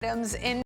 items in.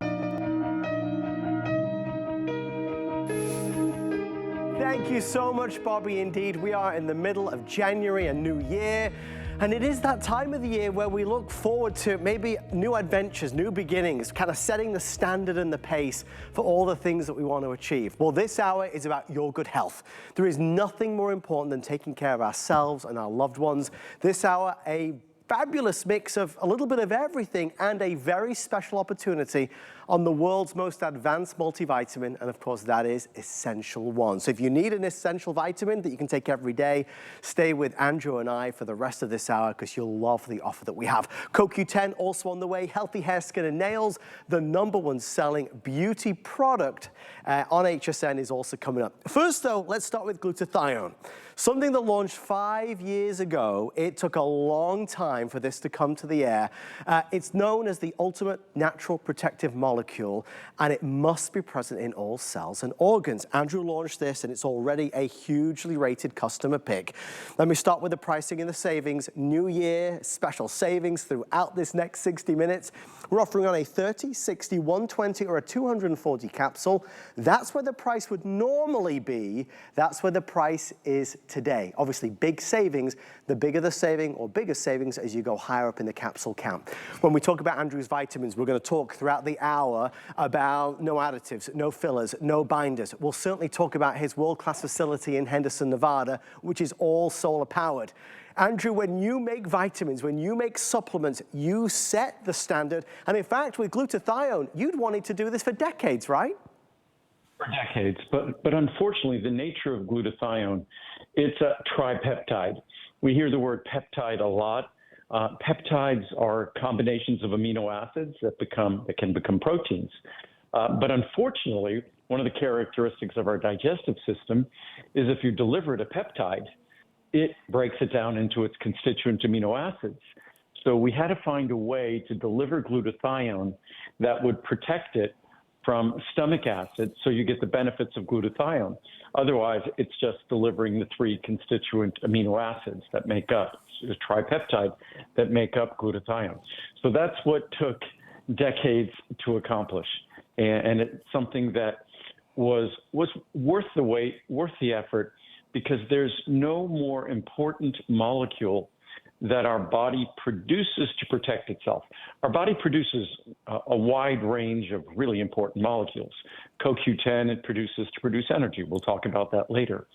Thank you so much, Bobby. Indeed, we are in the middle of January, a new year. And it is that time of the year where we look forward to maybe new adventures, new beginnings, kind of setting the standard and the pace for all the things that we want to achieve. Well, this hour is about your good health. There is nothing more important than taking care of ourselves and our loved ones. This hour, a fabulous mix of a little bit of everything and a very special opportunity on the world's most advanced multivitamin, and of course that is Essential One. So if you need an essential vitamin that you can take every day, stay with Andrew and I for the rest of this hour because you'll love the offer that we have. CoQ10 also on the way, healthy hair, skin and nails, the #1 selling beauty product on HSN is also coming up. First though, let's start with glutathione. Something that launched 5 years ago. It took a long time for this to come to the air. It's known as the ultimate natural protective molecule, and it must be present in all cells and organs. Andrew launched this, and it's already a hugely rated customer pick. Let me start with the pricing and the savings. New year special savings throughout this next 60 minutes. We're offering on a 30, 60, 120, or a 240 capsule. That's where the price would normally be. That's where the price is today. Obviously, big savings. The bigger the saving or bigger savings as you go higher up in the capsule count. When we talk about Andrew's vitamins, we're going to talk throughout the hour about no additives, no fillers, no binders. We'll certainly talk about his world-class facility in Henderson, Nevada, which is all solar powered. Andrew, when you make vitamins, when you make supplements, you set the standard. And in fact, with glutathione, you'd wanted to do this for decades, right? For decades, but unfortunately, the nature of glutathione, it's a tripeptide. We hear the word peptide a lot. Peptides are combinations of amino acids that can become proteins. But unfortunately, one of the characteristics of our digestive system is if you deliver it a peptide, it breaks it down into its constituent amino acids. So we had to find a way to deliver glutathione that would protect it from stomach acid, so you get the benefits of glutathione. Otherwise, it's just delivering the 3 constituent amino acids that make up the tripeptide that make up glutathione. So that's what took decades to accomplish, and it's something that was worth the wait, worth the effort, because there's no more important molecule that our body produces to protect itself. Our body produces a wide range of really important molecules. CoQ10 it produces to produce energy. We'll talk about that later.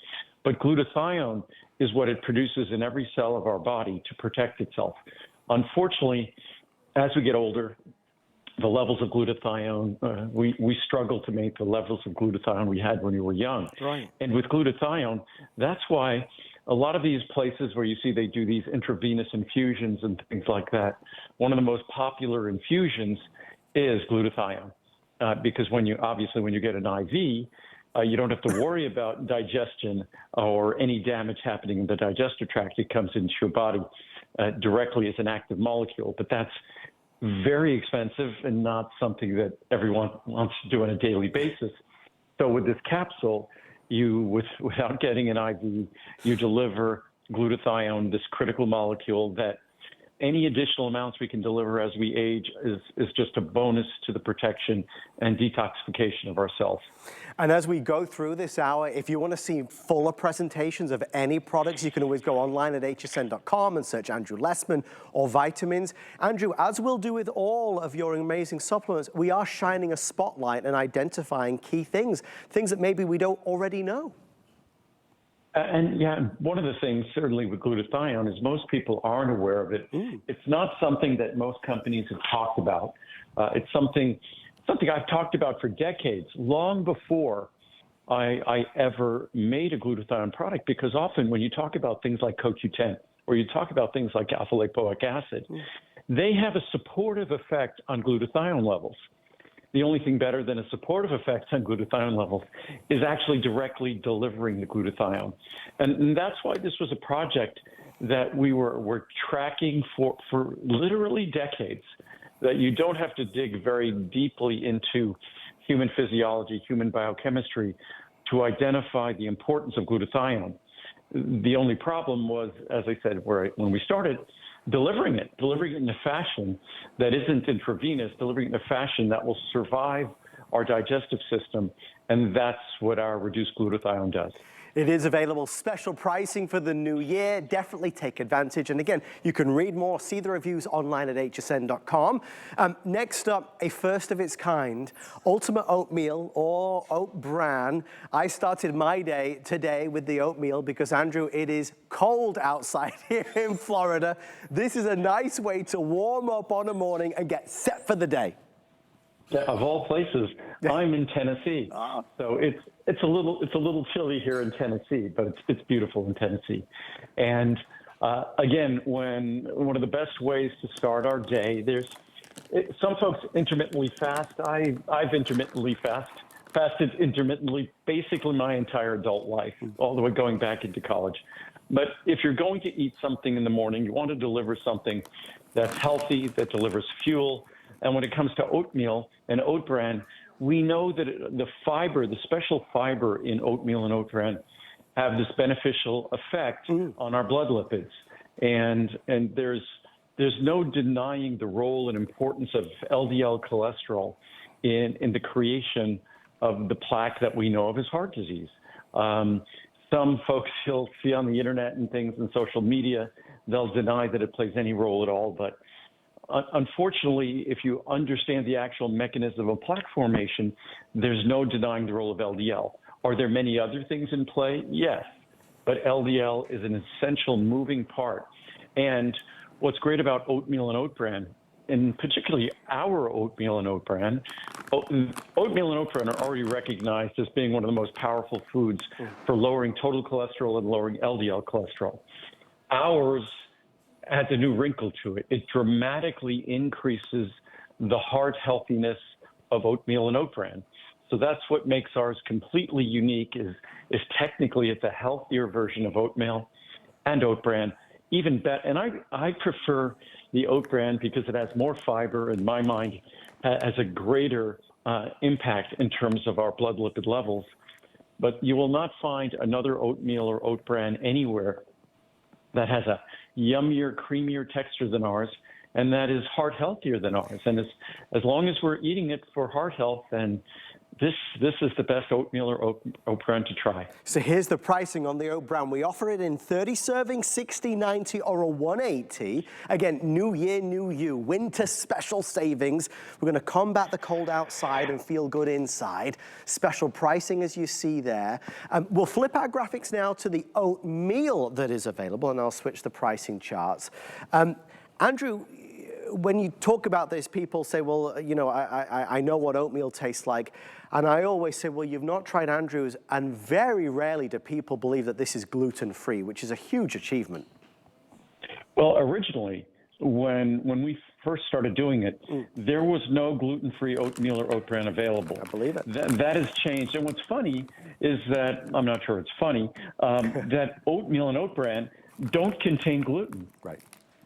But glutathione is what it produces in every cell of our body to protect itself. Unfortunately, as we get older, the levels of glutathione, we struggle to make the levels of glutathione we had when we were young. Right. And with glutathione, that's why a lot of these places where you see they do these intravenous infusions and things like that, one of the most popular infusions is glutathione. Because when you get an IV, you don't have to worry about digestion or any damage happening in the digestive tract. It comes into your body directly as an active molecule. But that's very expensive and not something that everyone wants to do on a daily basis. So with this capsule, without getting an IV, you deliver glutathione, this critical molecule that any additional amounts we can deliver as we age is just a bonus to the protection and detoxification of our cells. And as we go through this hour, if you want to see fuller presentations of any products, you can always go online at hsn.com and search Andrew Lessman or vitamins. Andrew, as we'll do with all of your amazing supplements, we are shining a spotlight and identifying key things that maybe we don't already know. And yeah, one of the things certainly with glutathione is most people aren't aware of it. It's not something that most companies have talked about. It's something I've talked about for decades, long before I ever made a glutathione product, because often when you talk about things like CoQ10 or you talk about things like alpha-lipoic acid, they have a supportive effect on glutathione levels. The only thing better than a supportive effect on glutathione levels is actually directly delivering the glutathione. And that's why this was a project that we were tracking for literally decades, that you don't have to dig very deeply into human physiology, human biochemistry to identify the importance of glutathione. The only problem was, as I said, when we started, delivering it in a fashion that isn't intravenous, delivering it in a fashion that will survive our digestive system. And that's what our reduced glutathione does. It is available, special pricing for the new year. Definitely take advantage. And again, you can read more, see the reviews online at hsn.com. Next up, a first of its kind, ultimate oatmeal or oat bran. I started my day today with the oatmeal because, Andrew, it is cold outside here in Florida. This is a nice way to warm up on a morning and get set for the day. Of all places, I'm in Tennessee, so it's a little chilly here in Tennessee, but it's beautiful in Tennessee. And again, one of the best ways to start our day, some folks intermittently fast. I've intermittently fasted intermittently basically my entire adult life, all the way going back into college. But if you're going to eat something in the morning, you want to deliver something that's healthy, that delivers fuel. And when it comes to oatmeal and oat bran, we know that the special fiber in oatmeal and oat bran have this beneficial effect on our blood lipids. And there's no denying the role and importance of LDL cholesterol in the creation of the plaque that we know of as heart disease. Some folks you'll see on the internet and things and social media, they'll deny that it plays any role at all. But unfortunately, if you understand the actual mechanism of plaque formation, there's no denying the role of LDL. Are there many other things in play? Yes, but LDL is an essential moving part. And what's great about oatmeal and oat bran, and particularly our oatmeal and oat bran, oatmeal and oat bran are already recognized as being one of the most powerful foods for lowering total cholesterol and lowering LDL cholesterol. Ours adds a new wrinkle to it. It dramatically increases the heart healthiness of oatmeal and oat bran. So that's what makes ours completely unique is technically it's a healthier version of oatmeal and oat bran, even better. And I prefer the oat bran because it has more fiber, in my mind, has a greater impact in terms of our blood lipid levels. But you will not find another oatmeal or oat bran anywhere that has a yummier, creamier texture than ours, and that is heart healthier than ours. And as long as we're eating it for heart health, then this is the best oatmeal or oat bran to try. So here's the pricing on the oat bran. We offer it in 30 servings, 60, 90, or a 180. Again, new year, new you. Winter special savings. We're going to combat the cold outside and feel good inside. Special pricing as you see there. We'll flip our graphics now to the oatmeal that is available, and I'll switch the pricing charts. Andrew, when you talk about this, people say, well, you know, I know what oatmeal tastes like. And I always say, well, you've not tried Andrew's. And very rarely do people believe that this is gluten-free, which is a huge achievement. Well, originally, when we first started doing it, there was no gluten-free oatmeal or oat bran available. I believe it. That has changed. And what's funny is that, I'm not sure it's funny, that oatmeal and oat bran don't contain gluten. Right.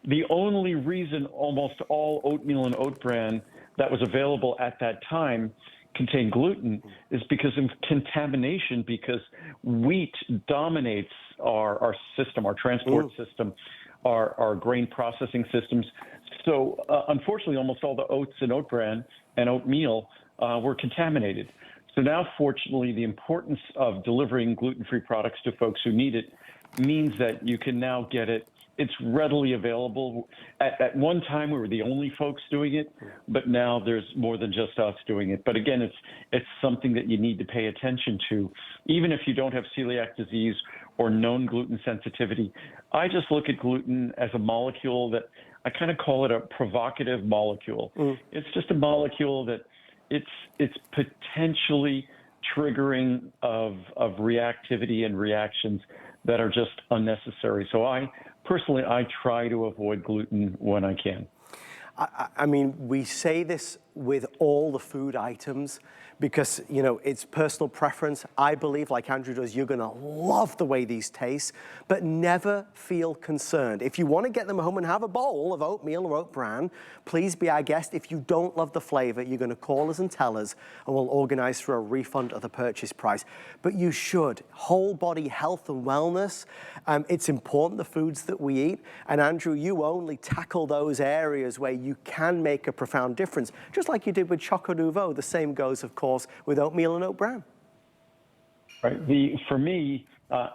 The only reason almost all oatmeal and oat bran that was available at that time contained gluten is because of contamination, because wheat dominates our system, our transport system, our grain processing systems. So unfortunately, almost all the oats and oat bran and oatmeal were contaminated. So now, fortunately, the importance of delivering gluten-free products to folks who need it means that you can now get it. It's readily available. At one time, we were the only folks doing it, but now there's more than just us doing it. But again, it's something that you need to pay attention to, even if you don't have celiac disease or known gluten sensitivity. I just look at gluten as a molecule that I kind of call it a provocative molecule. It's just a molecule that it's potentially triggering of reactivity and reactions that are just unnecessary. So personally, I try to avoid gluten when I can. I mean, we say this with all the food items because, you know, it's personal preference. I believe, like Andrew does, you're gonna love the way these taste, but never feel concerned. If you wanna get them home and have a bowl of oatmeal or oat bran, please be our guest. If you don't love the flavor, you're gonna call us and tell us, and we'll organize for a refund of the purchase price. But you should. Whole body health and wellness, it's important, the foods that we eat. And Andrew, you only tackle those areas where you can make a profound difference. Just like you did with Choco Nouveau, the same goes, of course, with oatmeal and oat bran. Right. For me,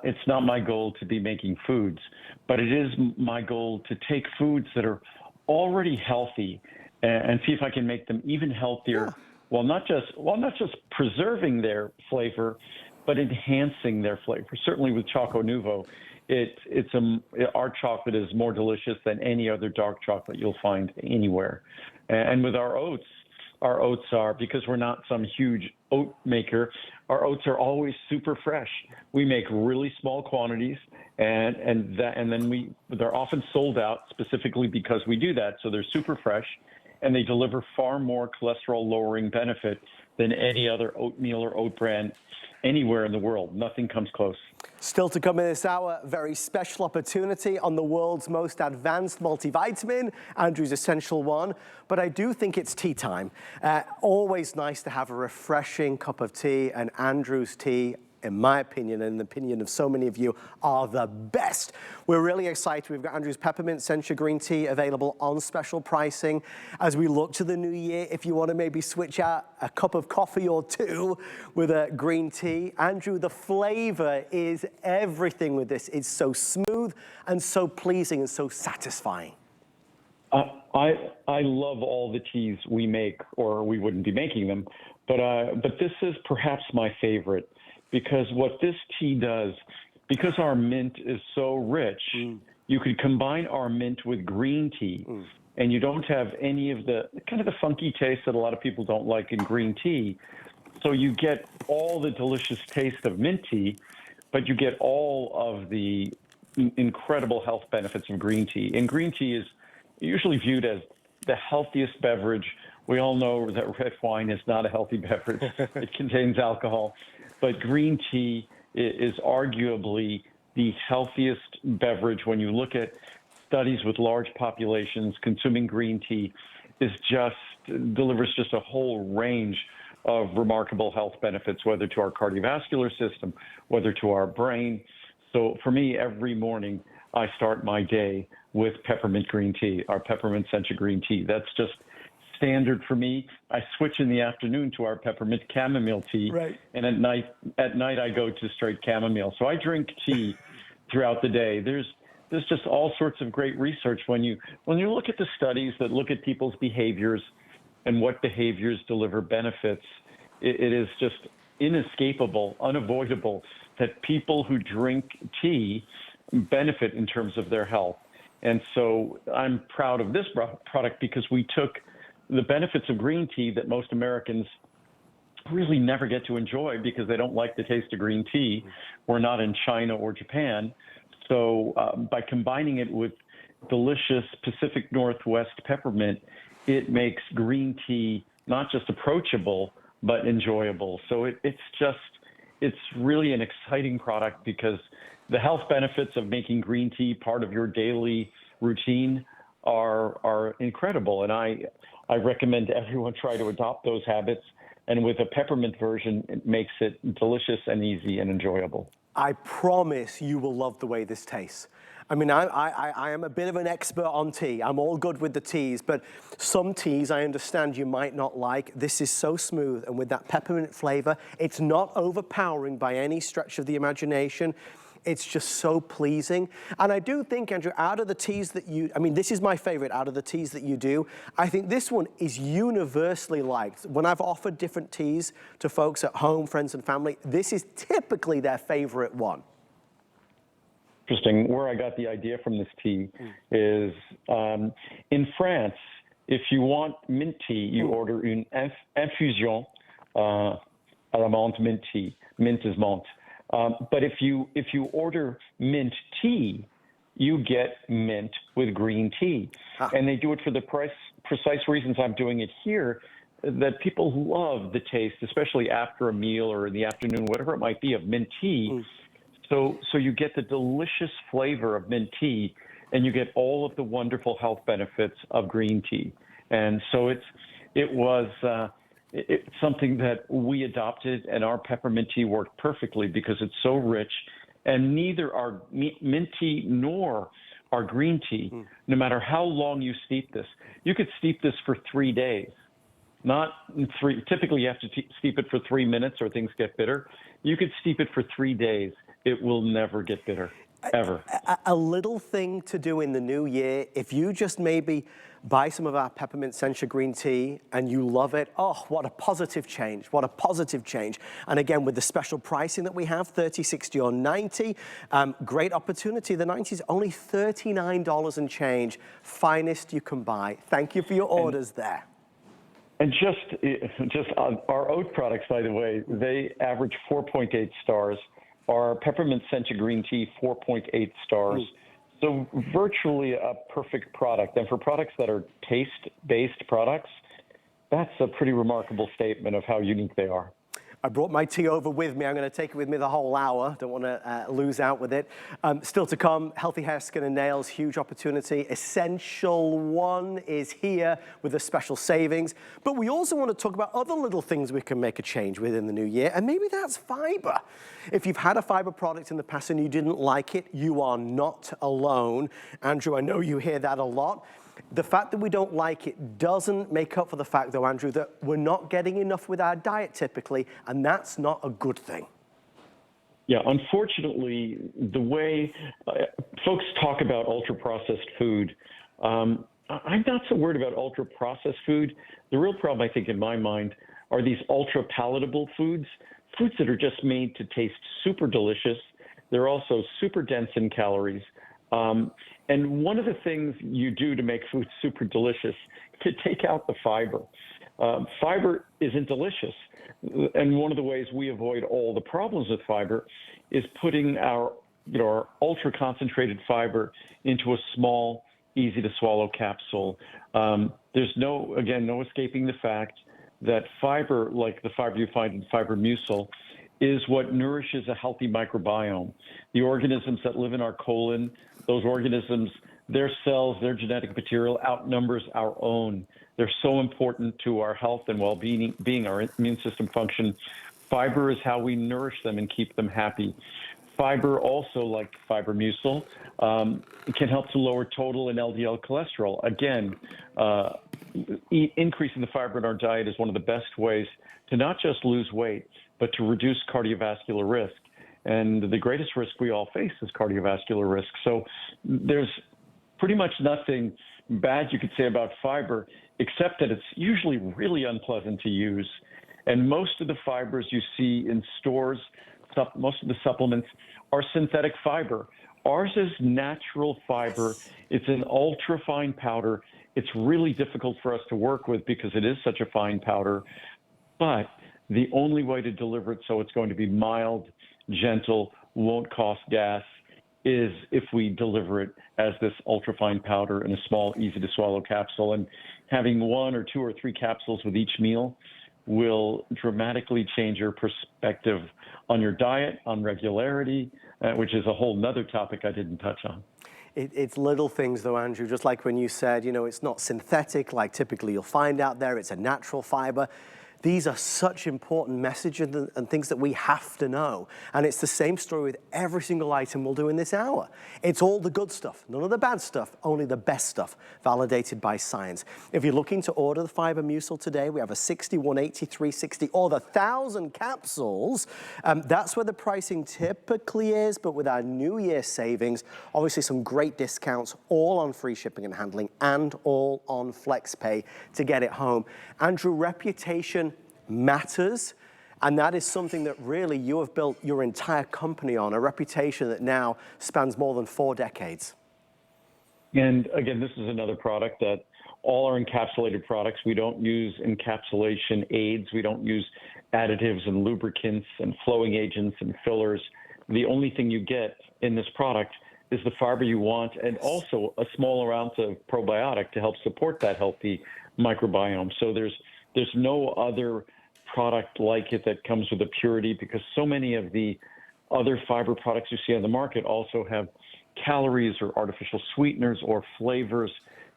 it's not my goal to be making foods, but it is my goal to take foods that are already healthy and see if I can make them even healthier, while not just preserving their flavor, but enhancing their flavor. Certainly with Choco Nouveau, our chocolate is more delicious than any other dark chocolate you'll find anywhere. And with our oats are, because we're not some huge oat maker, our oats are always super fresh. We make really small quantities, and then they're often sold out specifically because we do that. So they're super fresh, and they deliver far more cholesterol-lowering benefit than any other oatmeal or oat bran anywhere in the world. Nothing comes close. Still to come in this hour, very special opportunity on the world's most advanced multivitamin, Andrew's Essential One. But I do think it's tea time. Always nice to have a refreshing cup of tea, and Andrew's tea, in my opinion, and in the opinion of so many of you, are the best. We're really excited. We've got Andrew's Peppermint Sencha Green Tea available on special pricing. As we look to the new year, if you want to maybe switch out a cup of coffee or two with a green tea, Andrew, the flavor is everything with this. It's so smooth and so pleasing and so satisfying. I love all the teas we make, or we wouldn't be making them, but this is perhaps my favorite. Because what this tea does, because our mint is so rich, you could combine our mint with green tea, and you don't have any of the kind of the funky taste that a lot of people don't like in green tea. So you get all the delicious taste of mint tea, but you get all of the incredible health benefits of green tea. And green tea is usually viewed as the healthiest beverage. We all know that red wine is not a healthy beverage. It contains alcohol. But green tea is arguably the healthiest beverage. When you look at studies with large populations, consuming green tea delivers just a whole range of remarkable health benefits, whether to our cardiovascular system, whether to our brain. So for me, every morning, I start my day with peppermint green tea, our peppermint sencha green tea. That's just standard for me. I switch in the afternoon to our peppermint chamomile tea, and at night I go to straight chamomile. So I drink tea throughout the day. There's just all sorts of great research when you look at the studies that look at people's behaviors and what behaviors deliver benefits. It is just inescapable, unavoidable that people who drink tea benefit in terms of their health. And so I'm proud of this product because we took the benefits of green tea that most Americans really never get to enjoy because they don't like the taste of green tea. We're not in China or Japan. So by combining it with delicious Pacific Northwest peppermint, it makes green tea not just approachable, but enjoyable. So it's really an exciting product because the health benefits of making green tea part of your daily routine are incredible. And I recommend everyone try to adopt those habits. And with a peppermint version, it makes it delicious and easy and enjoyable. I promise you will love the way this tastes. I mean, I am a bit of an expert on tea. I'm all good with the teas, but some teas I understand you might not like. This is so smooth, and with that peppermint flavor, it's not overpowering by any stretch of the imagination. It's just so pleasing. And I do think, Andrew, out of the teas that this is my favorite out of the teas that you do. I think this one is universally liked. When I've offered different teas to folks at home, friends and family, this is typically their favorite one. Interesting. Where I got the idea from this tea is in France, if you want mint tea, you order une infusion à la menthe mint tea. Mint is menthe. But if you order mint tea, you get mint with green tea. And they do it for the precise reasons I'm doing it here. that people love the taste, especially after a meal or in the afternoon, whatever it might be, of mint tea. So you get the delicious flavor of mint tea, and you get all of the wonderful health benefits of green tea. And so it was something that we adopted, and our peppermint tea worked perfectly because it's so rich. And neither our mint tea nor our green tea, no matter how long you steep this, you could steep this for 3 days. Not three. Typically, you have to steep it for 3 minutes or things get bitter. You could steep it for 3 days. It will never get bitter, ever. A little thing to do in the new year, if you just maybe buy some of our peppermint sencha green tea and you love it, oh, what a positive change, what a positive change. And again, with the special pricing that we have, $30, $60, or $90, great opportunity. The $90 is only $39 and change, finest you can buy. Thank you for your orders there. And just our oat products, by the way, they average 4.8 stars. Our peppermint sencha green tea, 4.8 stars. So virtually a perfect product. And for products that are taste-based products, that's a pretty remarkable statement of how unique they are. I brought my tea over with me. I'm going to take it with me the whole hour. Don't want to lose out with it. Still to come, healthy hair, skin, and nails, huge opportunity. Essential One is here with a special savings. But we also want to talk about other little things we can make a change with in the new year, and maybe that's fiber. If you've had a fiber product in the past and you didn't like it, you are not alone. Andrew, I know you hear that a lot. The fact that we don't like it doesn't make up for the fact, though, Andrew, that we're not getting enough with our diet typically, and that's not a good thing. Yeah, unfortunately, the way folks talk about ultra-processed food, I'm not so worried about ultra-processed food. The real problem, I think, in my mind, are these ultra-palatable foods that are just made to taste super delicious. They're also super dense in calories. And one of the things you do to make food super delicious to take out the fiber. Fiber isn't delicious. And one of the ways we avoid all the problems with fiber is putting our ultra concentrated fiber into a small, easy to swallow capsule. There's no escaping the fact that fiber, like the fiber you find in fiber mucil, is what nourishes a healthy microbiome. The organisms that live in our colon, those organisms, their cells, their genetic material outnumbers our own. They're so important to our health and well-being, our immune system function. Fiber is how we nourish them and keep them happy. Fiber also, like fiber mucil, can help to lower total and LDL cholesterol. Again, increasing the fiber in our diet is one of the best ways to not just lose weight, but to reduce cardiovascular risk. And the greatest risk we all face is cardiovascular risk. So there's pretty much nothing bad you could say about fiber, except that it's usually really unpleasant to use. And most of the fibers you see in stores, most of the supplements, are synthetic fiber. Ours is natural fiber. It's an ultra-fine powder. It's really difficult for us to work with because it is such a fine powder. But the only way to deliver it so it's going to be mild, gentle, won't cost gas, is if we deliver it as this ultrafine powder in a small, easy-to-swallow capsule. And having 1 or 2 or 3 capsules with each meal will dramatically change your perspective on your diet, on regularity, which is a whole nother topic I didn't touch on. It's little things, though, Andrew, just like when you said, it's not synthetic like typically you'll find out there. It's a natural fiber. These are such important messages and things that we have to know. And it's the same story with every single item we'll do in this hour. It's all the good stuff, none of the bad stuff, only the best stuff, validated by science. If you're looking to order the fiber mucil today, we have a 60, 180, 360, or the 1,000 capsules. That's where the pricing typically is, but with our New Year savings, obviously some great discounts, all on free shipping and handling, and all on FlexPay to get it home. Andrew, reputation matters, and that is something that really you have built your entire company on, a reputation that now spans more than 4 decades. And again, this is another product that all our encapsulated products, we don't use encapsulation aids, we don't use additives and lubricants and flowing agents and fillers. The only thing you get in this product is the fiber you want, and also a small amount of probiotic to help support that healthy microbiome. So there's There's no other product like it that comes with a purity, because so many of the other fiber products you see on the market also have calories or artificial sweeteners or flavors.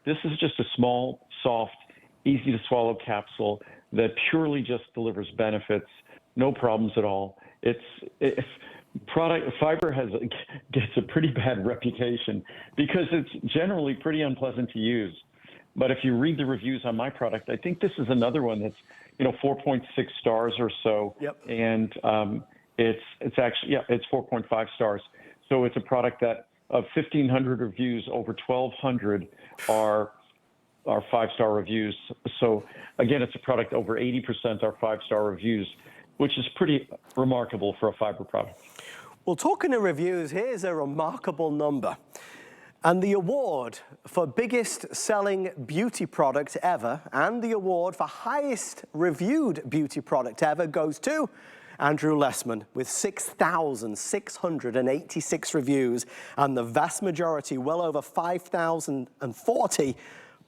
This is just a small, soft, easy to swallow capsule that purely just delivers benefits, no problems at all. Fiber gets a pretty bad reputation because it's generally pretty unpleasant to use. But if you read the reviews on my product, I think this is another one that's 4.6 stars or so. Yep. And it's actually, it's 4.5 stars. So it's a product that of 1,500 reviews, over 1,200 are 5-star reviews. So again, it's a product over 80% are 5-star reviews, which is pretty remarkable for a fiber product. Well, talking of reviews, here's a remarkable number. And the award for biggest selling beauty product ever and the award for highest reviewed beauty product ever goes to Andrew Lessman with 6,686 reviews, and the vast majority, well over 5,040,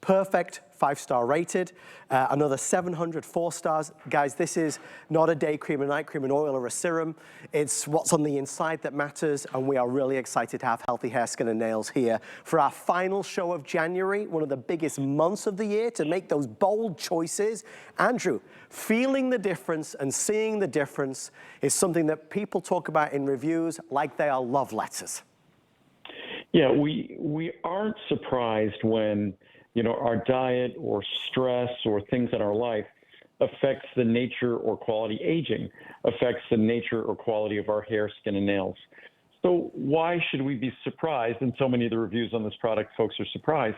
perfect 5-star rated, another 700 4 stars. Guys, this is not a day cream, a night cream, an oil, or a serum. It's what's on the inside that matters, and we are really excited to have healthy hair, skin, and nails here for our final show of January, one of the biggest months of the year, to make those bold choices. Andrew, feeling the difference and seeing the difference is something that people talk about in reviews like they are love letters. Yeah, we aren't surprised when our diet or stress or things in our life affects the nature or quality, aging affects the nature or quality of our hair, skin, and nails. So why should we be surprised? And so many of the reviews on this product, folks are surprised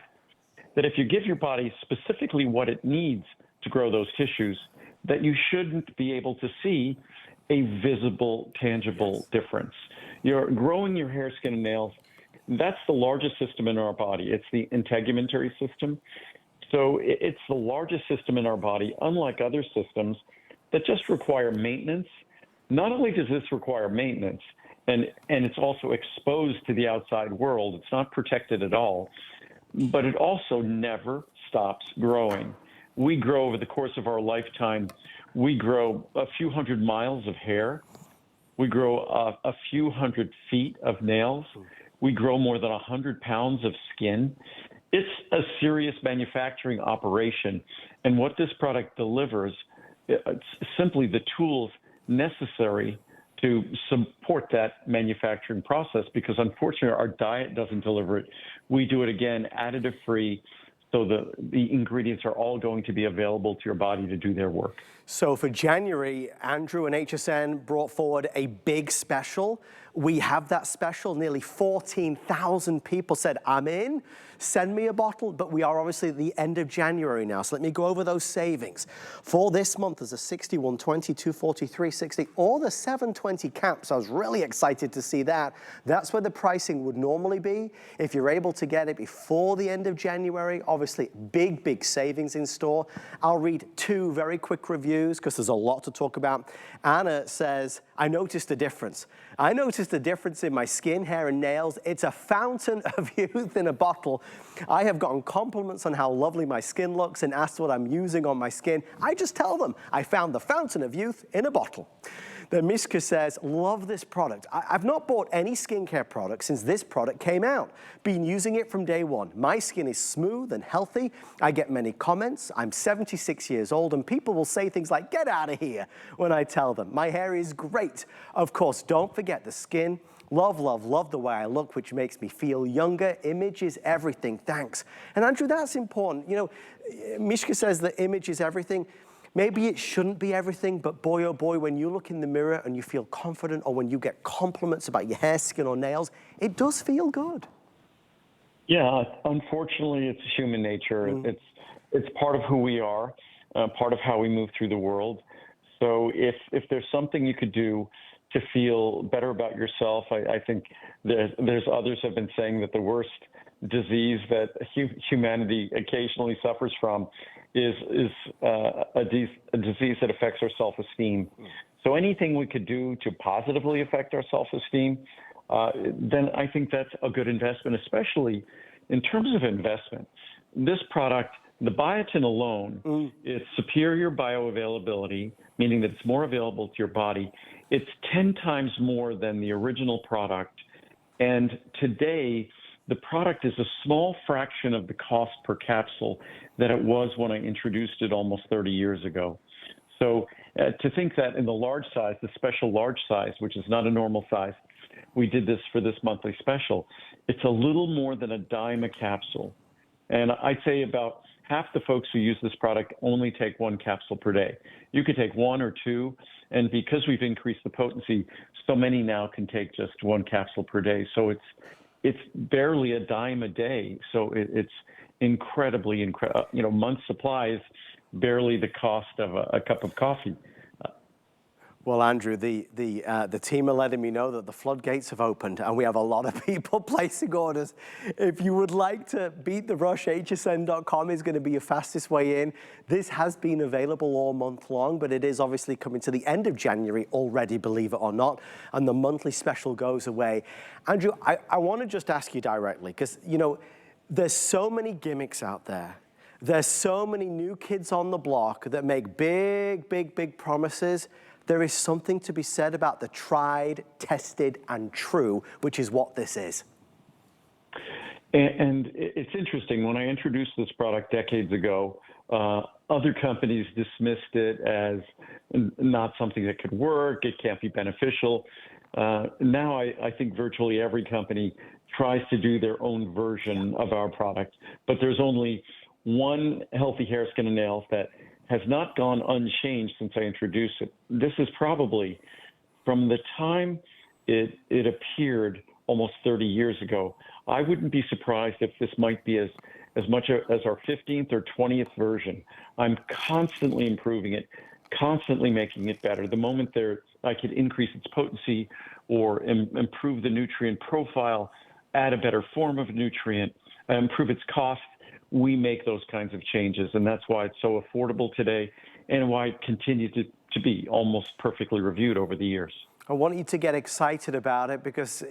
that if you give your body specifically what it needs to grow those tissues, that you shouldn't be able to see a visible, tangible difference. You're growing your hair, skin, and nails. That's the largest system in our body. It's the integumentary system. So it's the largest system in our body, unlike other systems that just require maintenance. Not only does this require maintenance, and it's also exposed to the outside world, it's not protected at all, but it also never stops growing. We grow over the course of our lifetime. We grow a few hundred miles of hair. We grow a few hundred feet of nails. We grow more than 100 pounds of skin. It's a serious manufacturing operation. And what this product delivers, it's simply the tools necessary to support that manufacturing process, because unfortunately our diet doesn't deliver it. We do it again, additive free, so the ingredients are all going to be available to your body to do their work. So for January, Andrew and HSN brought forward a big special. We have that special. Nearly 14,000 people said, I'm in, send me a bottle. But we are obviously at the end of January now. So let me go over those savings. For this month, there's a 60, 120, 240, 360, or the 720 caps. I was really excited to see that. That's where the pricing would normally be. If you're able to get it before the end of January, obviously big, big savings in store. I'll read two very quick reviews because there's a lot to talk about. Anna says, I noticed a difference. I noticed a difference in my skin, hair, and nails. It's a fountain of youth in a bottle. I have gotten compliments on how lovely my skin looks and asked what I'm using on my skin. I just tell them I found the fountain of youth in a bottle. Then Mishka says, love this product. I've not bought any skincare product since this product came out. Been using it from day one. My skin is smooth and healthy. I get many comments. I'm 76 years old, and people will say things like, get out of here, when I tell them. My hair is great. Of course, don't forget the skin. Love, love, love the way I look, which makes me feel younger. Image is everything. Thanks. And Andrew, that's important. Mishka says that image is everything. Maybe it shouldn't be everything, but boy, oh boy, when you look in the mirror and you feel confident, or when you get compliments about your hair, skin, or nails, it does feel good. Yeah, unfortunately, it's human nature. It's part of who we are, part of how we move through the world. So if there's something you could do to feel better about yourself, I think there's others have been saying that the worst disease that humanity occasionally suffers from is a disease that affects our self-esteem. So anything we could do to positively affect our self-esteem, then I think that's a good investment, especially in terms of investment. This product The biotin alone, it's superior bioavailability, meaning that it's more available to your body. It's 10 times more than the original product. And today, the product is a small fraction of the cost per capsule that it was when I introduced it almost 30 years ago. So to think that in the large size, the special large size, which is not a normal size, we did this for this monthly special, it's a little more than a dime a capsule. And I'd say about half the folks who use this product only take one capsule per day. You could take one or two, and because we've increased the potency, so many now can take just one capsule per day. So it's barely a dime a day. So it's incredibly, month supply is barely the cost of a cup of coffee. Well, Andrew, the team are letting me know that the floodgates have opened and we have a lot of people placing orders. If you would like to beat the rush, hsn.com is going to be your fastest way in. This has been available all month long, but it is obviously coming to the end of January already, believe it or not, and the monthly special goes away. Andrew, I want to just ask you directly, because, there's so many gimmicks out there. There's so many new kids on the block that make big, big, big promises. There is something to be said about the tried, tested, and true, which is what this is. And it's interesting. When I introduced this product decades ago, other companies dismissed it as not something that could work. It can't be beneficial. Now I think virtually every company tries to do their own version of our product, but there's only one healthy hair, skin, and nails that has not gone unchanged since I introduced it. This is probably from the time it appeared almost 30 years ago. I wouldn't be surprised if this might be as much as our 15th or 20th version. I'm constantly improving it, constantly making it better. The moment I could increase its potency or improve the nutrient profile, add a better form of nutrient, improve its cost, we make those kinds of changes, and that's why it's so affordable today and why it continues to be almost perfectly reviewed over the years. I want you to get excited about it because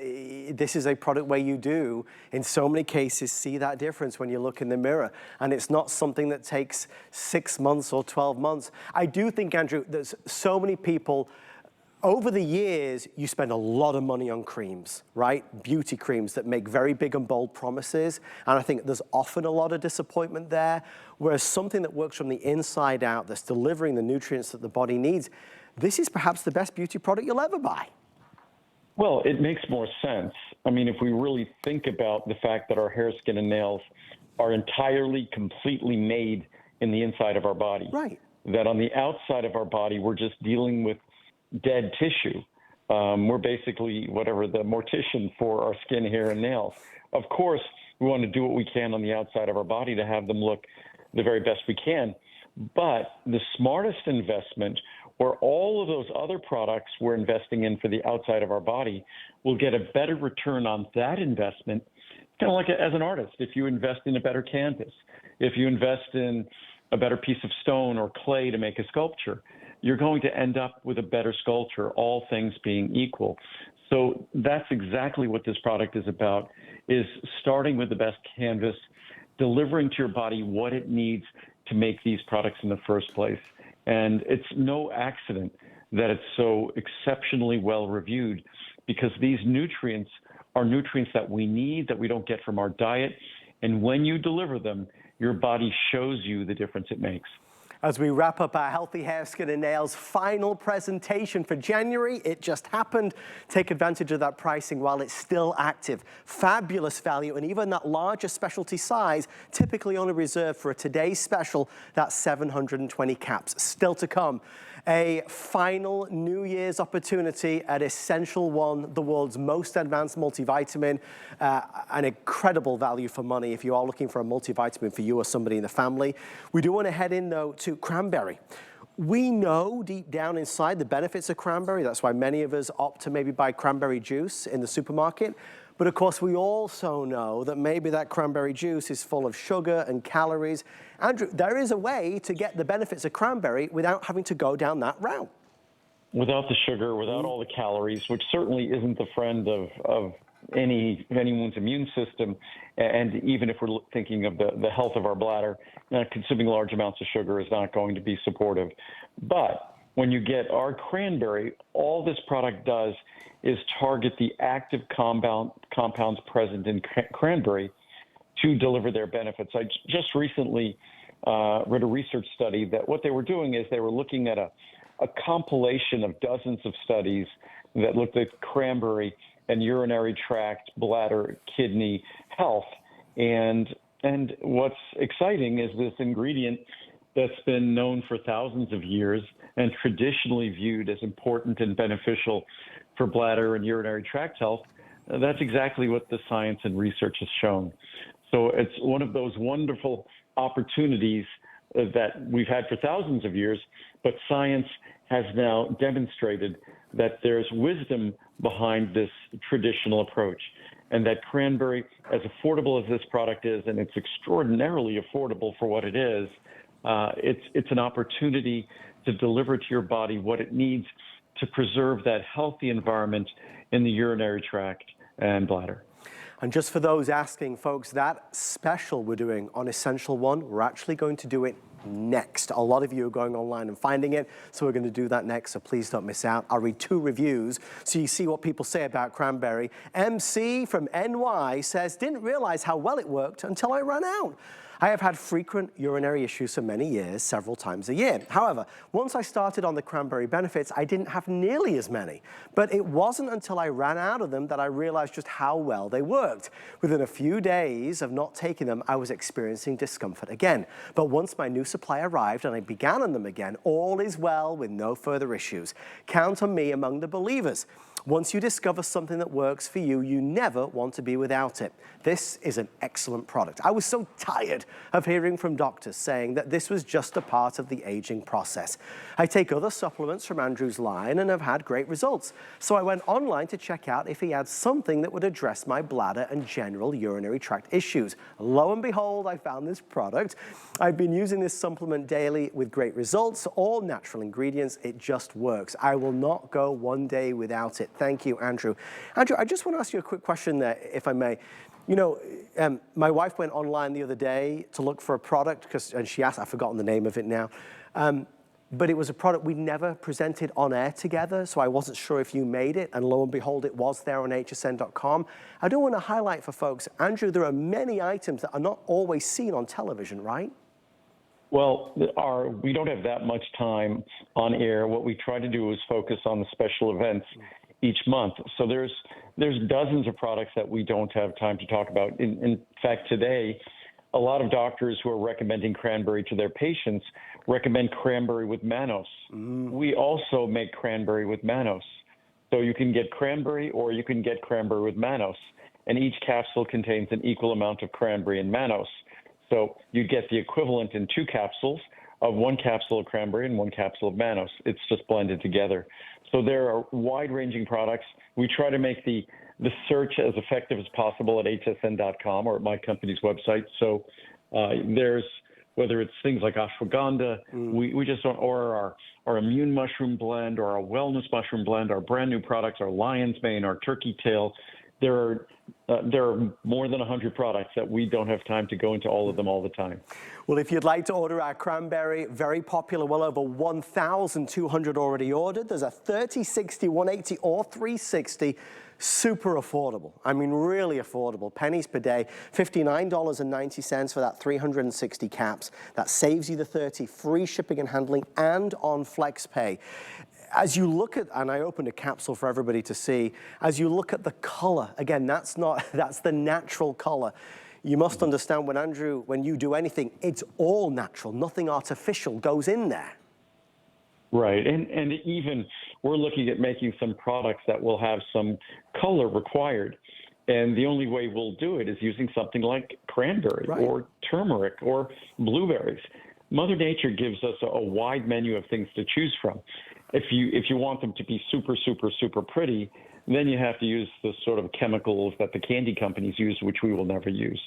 this is a product where you do, in so many cases, see that difference when you look in the mirror. And it's not something that takes 6 months or 12 months. I do think, Andrew, there's so many people. Over the years, you spend a lot of money on creams, right? Beauty creams that make very big and bold promises. And I think there's often a lot of disappointment there. Whereas something that works from the inside out, that's delivering the nutrients that the body needs, this is perhaps the best beauty product you'll ever buy. Well, it makes more sense. I mean, if we really think about the fact that our hair, skin, and nails are entirely, completely made in the inside of our body. Right. That on the outside of our body, we're just dealing with dead tissue. We're basically whatever the mortician for our skin, hair, and nails. Of course, we want to do what we can on the outside of our body to have them look the very best we can. But the smartest investment, or all of those other products we're investing in for the outside of our body, will get a better return on that investment. Kind of like as an artist, if you invest in a better canvas, if you invest in a better piece of stone or clay to make a sculpture, you're going to end up with a better sculpture, all things being equal. So that's exactly what this product is about, is starting with the best canvas, delivering to your body what it needs to make these products in the first place. And it's no accident that it's so exceptionally well reviewed, because these nutrients are nutrients that we need, that we don't get from our diet. And when you deliver them, your body shows you the difference it makes. As we wrap up our Healthy Hair, Skin, and Nails final presentation for January, it just happened. Take advantage of that pricing while it's still active. Fabulous value, and even that larger specialty size, typically only reserved for a today's special, that's 720 caps. Still to come. A final New Year's opportunity at Essential One, the world's most advanced multivitamin. An incredible value for money if you are looking for a multivitamin for you or somebody in the family. We do want to head in, though, to cranberry. We know deep down inside the benefits of cranberry. That's why many of us opt to maybe buy cranberry juice in the supermarket. But of course, we also know that maybe that cranberry juice is full of sugar and calories. Andrew, there is a way to get the benefits of cranberry without having to go down that route. Without the sugar, without all the calories, which certainly isn't the friend of anyone's immune system, and even if we're thinking of the health of our bladder, consuming large amounts of sugar is not going to be supportive. But when you get our cranberry, all this product does is target the active compounds present in cranberry to deliver their benefits. I just recently read a research study that what they were doing is they were looking at a compilation of dozens of studies that looked at cranberry and urinary tract, bladder, kidney health. And what's exciting is this ingredient that's been known for thousands of years and traditionally viewed as important and beneficial for bladder and urinary tract health. That's exactly what the science and research has shown. So it's one of those wonderful opportunities that we've had for thousands of years, but science has now demonstrated that there's wisdom behind this traditional approach, and that cranberry, as affordable as this product is, and it's extraordinarily affordable for what it is, it's an opportunity to deliver to your body what it needs to preserve that healthy environment in the urinary tract and bladder. And just for those asking, folks, that special we're doing on Essential One, we're actually going to do it next. A lot of you are going online and finding it, so we're going to do that next, so please don't miss out. I'll read 2 reviews so you see what people say about cranberry. MC from NY says, didn't realize how well it worked until I ran out. I have had frequent urinary issues for many years, several times a year. However, once I started on the cranberry benefits, I didn't have nearly as many. But it wasn't until I ran out of them that I realized just how well they worked. Within a few days of not taking them, I was experiencing discomfort again. But once my new supply arrived and I began on them again, all is well with no further issues. Count on me among the believers. Once you discover something that works for you, you never want to be without it. This is an excellent product. I was so tired of hearing from doctors saying that this was just a part of the aging process. I take other supplements from Andrew's line and have had great results. So I went online to check out if he had something that would address my bladder and general urinary tract issues. Lo and behold, I found this product. I've been using this supplement daily with great results, all natural ingredients. It just works. I will not go one day without it. Thank you, Andrew. Andrew, I just want to ask you a quick question there, if I may. You know, my wife went online the other day to look for a product, and she asked, I've forgotten the name of it now, but it was a product we never presented on air together, so I wasn't sure if you made it, and lo and behold, it was there on hsn.com. I do want to highlight for folks, Andrew, there are many items that are not always seen on television, right? Well, we don't have that much time on air. What we try to do is focus on the special events each month. So there's dozens of products that we don't have time to talk about. In fact, today, a lot of doctors who are recommending cranberry to their patients recommend cranberry with mannose. We also make cranberry with mannose. So you can get cranberry or you can get cranberry with mannose. And each capsule contains an equal amount of cranberry and mannose. So you get the equivalent in 2 capsules of 1 capsule of cranberry and 1 capsule of mannose. It's just blended together. So there are wide-ranging products. We try to make the search as effective as possible at hsn.com or at my company's website. So there's, whether it's things like ashwagandha, we just don't, or our immune mushroom blend, or our wellness mushroom blend, our brand new products, our lion's mane, our turkey tail. There are more than 100 products that we don't have time to go into all of them all the time. Well, if you'd like to order our cranberry, very popular, well over 1,200 already ordered. There's a 30, 60, 180, or 360. Super affordable. I mean, really affordable. Pennies per day, $59.90 for that 360 caps. That saves you the 30, free shipping and handling, and on FlexPay. As you look at, and I opened a capsule for everybody to see, as you look at the color, again, that's the natural color. You must understand when you do anything, it's all natural. Nothing artificial goes in there. Right, and even we're looking at making some products that will have some color required. And the only way we'll do it is using something like cranberry or turmeric or blueberries. Mother Nature gives us a wide menu of things to choose from. If you want them to be super, super, super pretty, then you have to use the sort of chemicals that the candy companies use, which we will never use.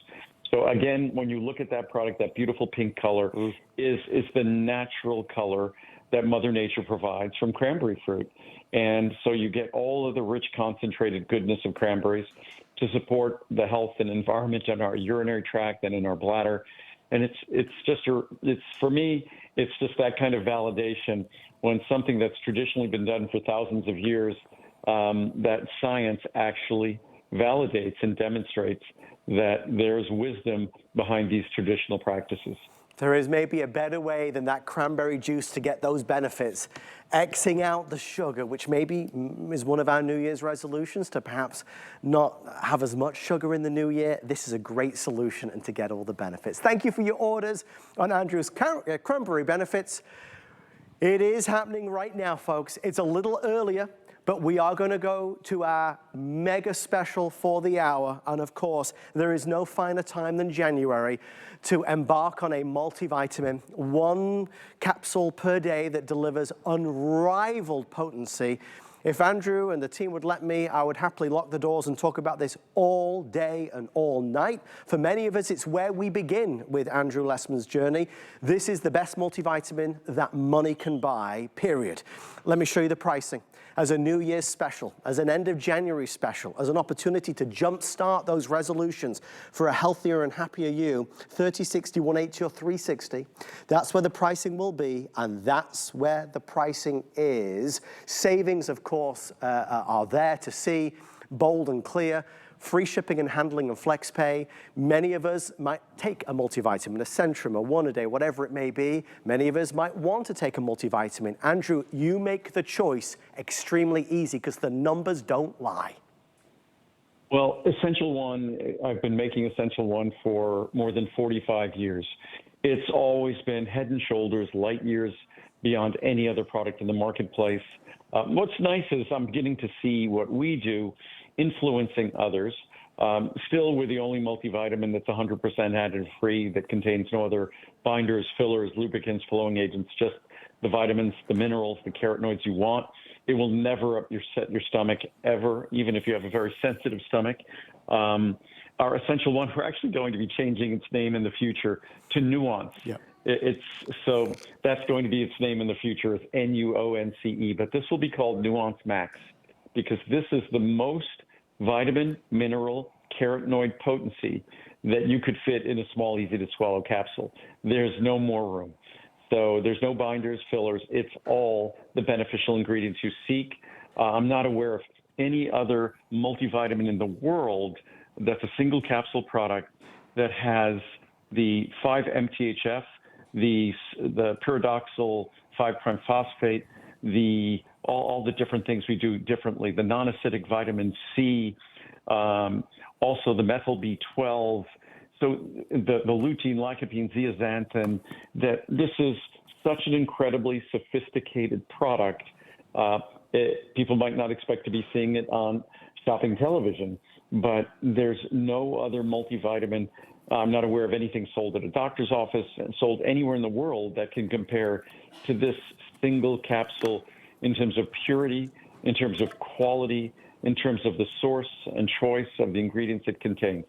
So again, when you look at that product, that beautiful pink color is the natural color that Mother Nature provides from cranberry fruit. And so you get all of the rich concentrated goodness of cranberries to support the health and environment in our urinary tract and in our bladder. And for me, it's just that kind of validation when something that's traditionally been done for thousands of years, that science actually validates and demonstrates that there's wisdom behind these traditional practices. There is maybe a better way than that cranberry juice to get those benefits. Xing out the sugar, which maybe is one of our New Year's resolutions, to perhaps not have as much sugar in the new year. This is a great solution and to get all the benefits. Thank you for your orders on Andrew's cranberry benefits. It is happening right now, folks. It's a little earlier, but we are going to go to our mega special for the hour. And of course, there is no finer time than January to embark on a multivitamin, one capsule per day that delivers unrivaled potency. If Andrew and the team would let me, I would happily lock the doors and talk about this all day and all night. For many of us, it's where we begin with Andrew Lessman's journey. This is the best multivitamin that money can buy, period. Let me show you the pricing. As a New Year's special, as an end of January special, as an opportunity to jumpstart those resolutions for a healthier and happier you, 30, 60, 180, or 360. That's where the pricing will be, and that's where the pricing is. Savings, of course, are there to see, bold and clear. Free shipping and handling and flex pay. Many of us might take a multivitamin, a Centrum, a one a day, whatever it may be. Many of us might want to take a multivitamin. Andrew, you make the choice extremely easy because the numbers don't lie. Well, Essential One, I've been making Essential One for more than 45 years. It's always been head and shoulders, light years beyond any other product in the marketplace. What's nice is I'm getting to see what we do influencing others. Still, we're the only multivitamin that's 100% additive-free, that contains no other binders, fillers, lubricants, flowing agents, just the vitamins, the minerals, the carotenoids you want. It will never upset your stomach ever, even if you have a very sensitive stomach. Our Essential One, we're actually going to be changing its name in the future to Nuance. Yep. So that's going to be its name in the future. It's Nuance, but this will be called Nuance Max, because this is the most vitamin, mineral, carotenoid potency that you could fit in a small, easy-to-swallow capsule. There's no more room. So there's no binders, fillers. It's all the beneficial ingredients you seek. I'm not aware of any other multivitamin in the world that's a single capsule product that has the 5-MTHF, the pyridoxal 5' phosphate, all the different things we do differently, the non-acidic vitamin C, also the methyl B12, so the lutein, lycopene, zeaxanthin, that this is such an incredibly sophisticated product. People might not expect to be seeing it on shopping television, but there's no other multivitamin. I'm not aware of anything sold at a doctor's office and sold anywhere in the world that can compare to this single capsule in terms of purity, in terms of quality, in terms of the source and choice of the ingredients it contains.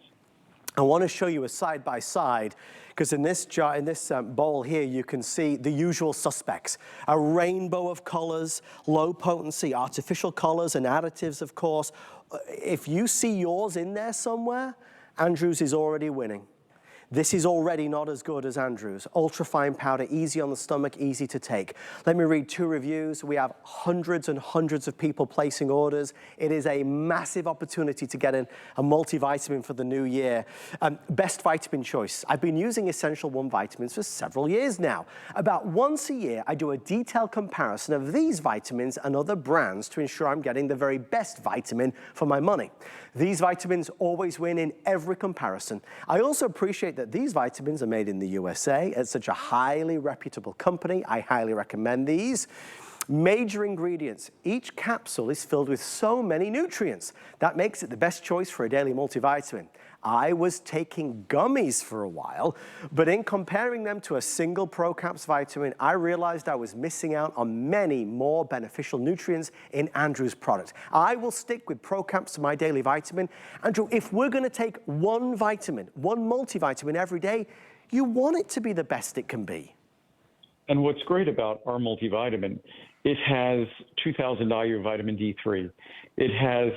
I want to show you a side-by-side, because in this jar, in this bowl here, you can see the usual suspects. A rainbow of colors, low potency, artificial colors and additives, of course. If you see yours in there somewhere, Andrew's is already winning. This is already not as good as Andrew's. Ultra-fine powder, easy on the stomach, easy to take. Let me read 2 reviews. We have hundreds and hundreds of people placing orders. It is a massive opportunity to get in a multivitamin for the new year. Best vitamin choice. I've been using Essential One vitamins for several years now. About once a year, I do a detailed comparison of these vitamins and other brands to ensure I'm getting the very best vitamin for my money. These vitamins always win in every comparison. I also appreciate that these vitamins are made in the USA. It's such a highly reputable company. I highly recommend these. Major ingredients. Each capsule is filled with so many nutrients. That makes it the best choice for a daily multivitamin. I was taking gummies for a while, but in comparing them to a single ProCaps vitamin, I realized I was missing out on many more beneficial nutrients in Andrew's product. I will stick with ProCaps to my daily vitamin. Andrew, if we're going to take one vitamin, one multivitamin every day, you want it to be the best it can be. And what's great about our multivitamin, it has 2,000 IU vitamin D3. It has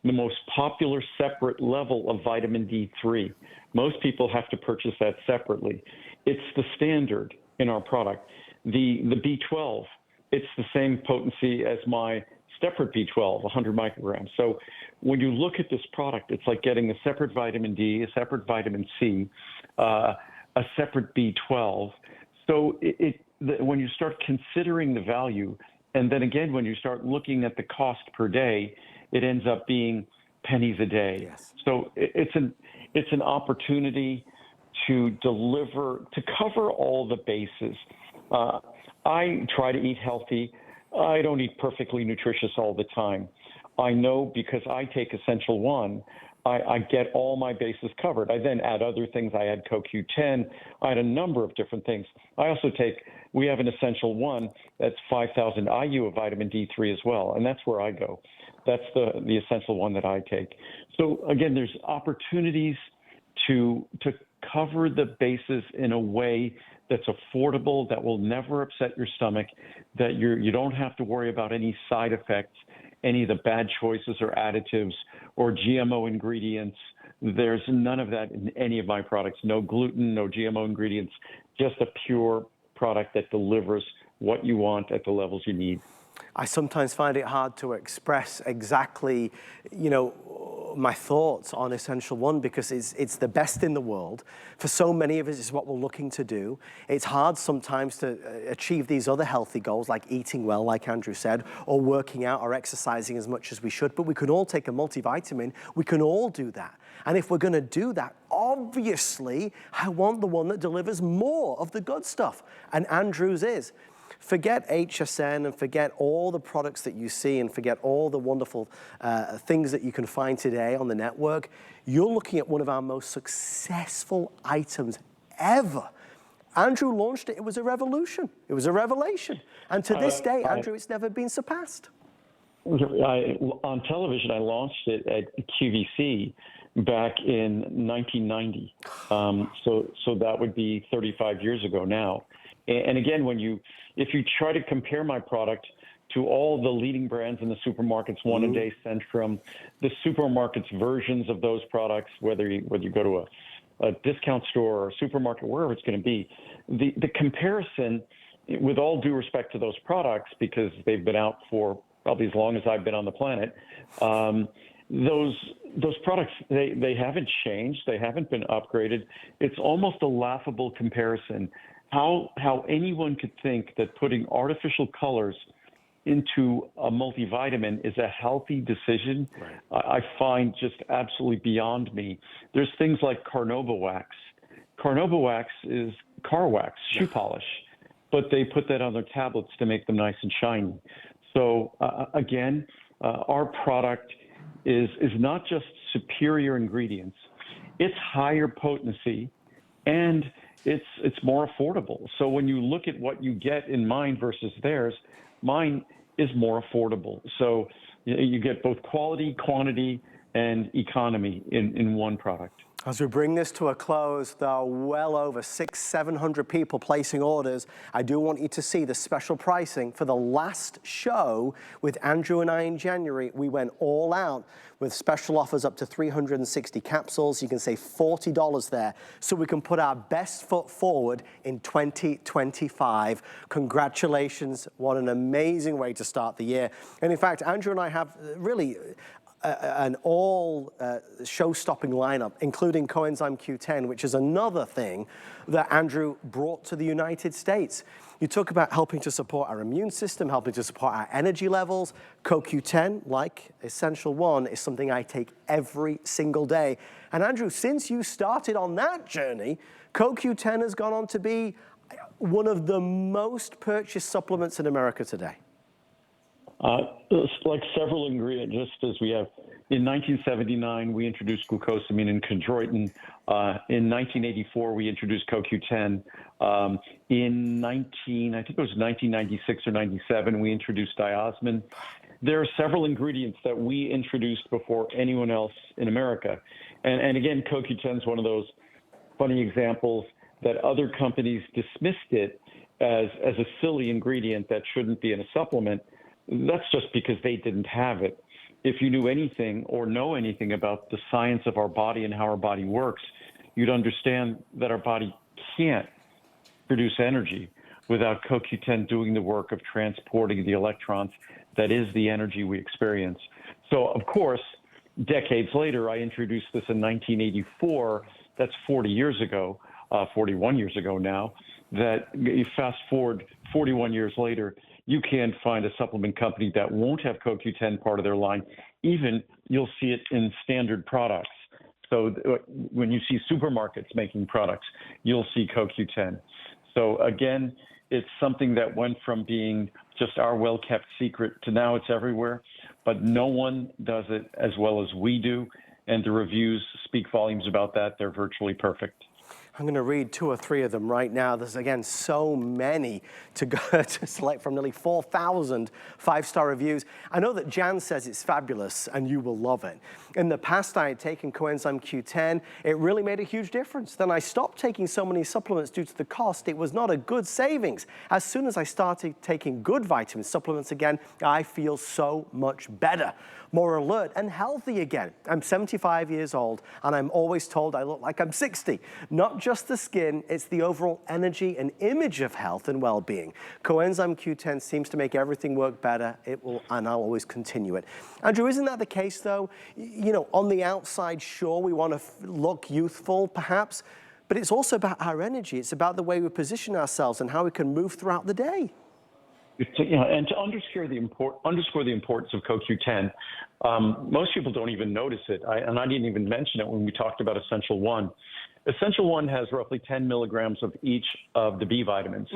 the most popular separate level of vitamin D3. Most people have to purchase that separately. It's the standard in our product. The B12, it's the same potency as my separate B12, 100 micrograms. So when you look at this product, it's like getting a separate vitamin D, a separate vitamin C, a separate B12. So when you start considering the value, and then again, when you start looking at the cost per day, it ends up being pennies a day. Yes. So it's an opportunity to deliver, to cover all the bases. I try to eat healthy. I don't eat perfectly nutritious all the time. I know because I take Essential One, I get all my bases covered. I then add other things. I add CoQ10. I add a number of different things. I also we have an Essential One that's 5,000 IU of vitamin D3 as well, and that's where I go. That's the Essential One that I take. So again, there's opportunities to cover the bases in a way that's affordable, that will never upset your stomach, that you don't have to worry about any side effects, any of the bad choices or additives or GMO ingredients. There's none of that in any of my products. No gluten, no GMO ingredients, just a pure product that delivers what you want at the levels you need. I sometimes find it hard to express exactly, my thoughts on Essential One because it's the best in the world. For so many of us, it's what we're looking to do. It's hard sometimes to achieve these other healthy goals like eating well, like Andrew said, or working out or exercising as much as we should, but we can all take a multivitamin. We can all do that. And if we're gonna do that, obviously, I want the one that delivers more of the good stuff. And Andrew's is. Forget HSN and forget all the products that you see and forget all the wonderful things that you can find today on the network. You're looking at one of our most successful items ever. Andrew launched it. It was a revolution. It was a revelation. And to this day, Andrew, it's never been surpassed. On television, I launched it at QVC back in 1990. So that would be 35 years ago now. And again, if you try to compare my product to all the leading brands in the supermarkets, One A Day, Centrum, the supermarkets versions of those products, whether you go to a discount store or a supermarket, wherever it's going to be, the comparison, with all due respect to those products, because they've been out for probably as long as I've been on the planet, those products, they haven't changed. They haven't been upgraded. It's almost a laughable comparison. How anyone could think that putting artificial colors into a multivitamin is a healthy decision, right, I find just absolutely beyond me. There's things like carnauba wax. Carnauba wax is car wax, shoe polish, but they put that on their tablets to make them nice and shiny. So again, our product is not just superior ingredients, it's higher potency, and it's more affordable. So when you look at what you get in mine versus theirs, mine is more affordable. So you get both quality, quantity, and economy in one product. As we bring this to a close, there are well over 600-700 people placing orders. I do want you to see the special pricing for the last show with Andrew and I in January. We went all out with special offers up to 360 capsules. You can save $40 there, so we can put our best foot forward in 2025. Congratulations, what an amazing way to start the year. And in fact, Andrew and I have really an all show-stopping lineup, including coenzyme Q10, which is another thing that Andrew brought to the United States. You talk about helping to support our immune system, helping to support our energy levels. CoQ10, like Essential One, is something I take every single day. And Andrew, since you started on that journey, CoQ10 has gone on to be one of the most purchased supplements in America today. Like several ingredients, just as we have. In 1979, we introduced glucosamine and chondroitin. In 1984, we introduced CoQ10. In I think it was 1996 or 97, we introduced diosmin. There are several ingredients that we introduced before anyone else in America. And again, CoQ10 is one of those funny examples that other companies dismissed it as a silly ingredient that shouldn't be in a supplement. That's just because they didn't have it. if you knew anything or know anything about the science of our body and how our body works, you'd understand that our body can't produce energy without CoQ10 doing the work of transporting the electrons that is the energy we experience. So, of course, decades later, I introduced this in 1984. That's 40 years ago, 41 years ago now, that you fast forward 41 years later, you can't find a supplement company that won't have CoQ10 part of their line. Even you'll see it in standard products. So when you see supermarkets making products, you'll see CoQ10. So again, it's something that went from being just our well-kept secret to now it's everywhere, but no one does it as well as we do. And the reviews speak volumes about that. They're virtually perfect. I'm going to read 2 or 3 of them right now. There's, again, so many to go to select from, nearly 4,000 5-star reviews. I know that Jan says it's fabulous and you will love it. In the past, I had taken coenzyme Q10. It really made a huge difference. Then I stopped taking so many supplements due to the cost. It was not a good savings. As soon as I started taking good vitamin supplements again, I feel so much better, more alert and healthy again. I'm 75 years old and I'm always told I look like I'm 60. Not just the skin, it's the overall energy and image of health and well-being. Coenzyme Q10 seems to make everything work better. It will, and I'll always continue it. Andrew, isn't that the case though? You know, on the outside, sure, we want to look youthful perhaps, but it's also about our energy. It's about the way we position ourselves and how we can move throughout the day. And to underscore the importance of CoQ10, most people don't even notice it. And I didn't even mention it when we talked about Essential 1. Essential 1 has roughly 10 milligrams of each of the B vitamins.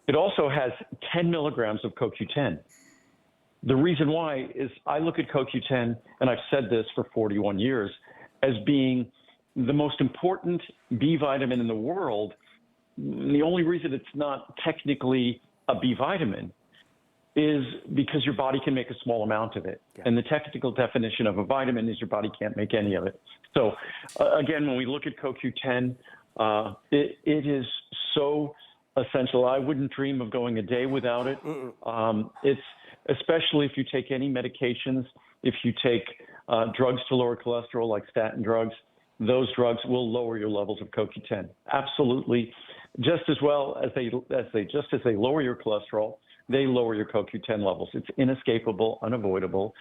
It also has 10 milligrams of CoQ10. The reason why is I look at CoQ10, and I've said this for 41 years, as being the most important B vitamin in the world. The only reason it's not technically a B vitamin is because your body can make a small amount of it. Yeah. And the technical definition of a vitamin is your body can't make any of it. So again, when we look at CoQ10, it is so essential. I wouldn't dream of going a day without it. It's especially if you take any medications, if you take drugs to lower cholesterol like statin drugs, those drugs will lower your levels of CoQ10. Absolutely. Just as well as they lower your cholesterol, they lower your CoQ10 levels. It's inescapable, unavoidable.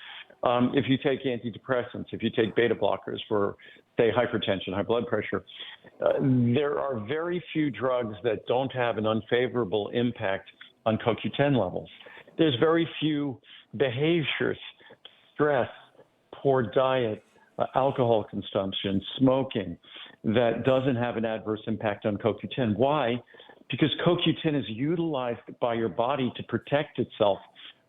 If you take antidepressants, if you take beta blockers for, say, hypertension, high blood pressure, there are very few drugs that don't have an unfavorable impact on CoQ10 levels. There's very few behaviors, stress, poor diet, alcohol consumption, smoking, that doesn't have an adverse impact on CoQ10. Why? Because CoQ10 is utilized by your body to protect itself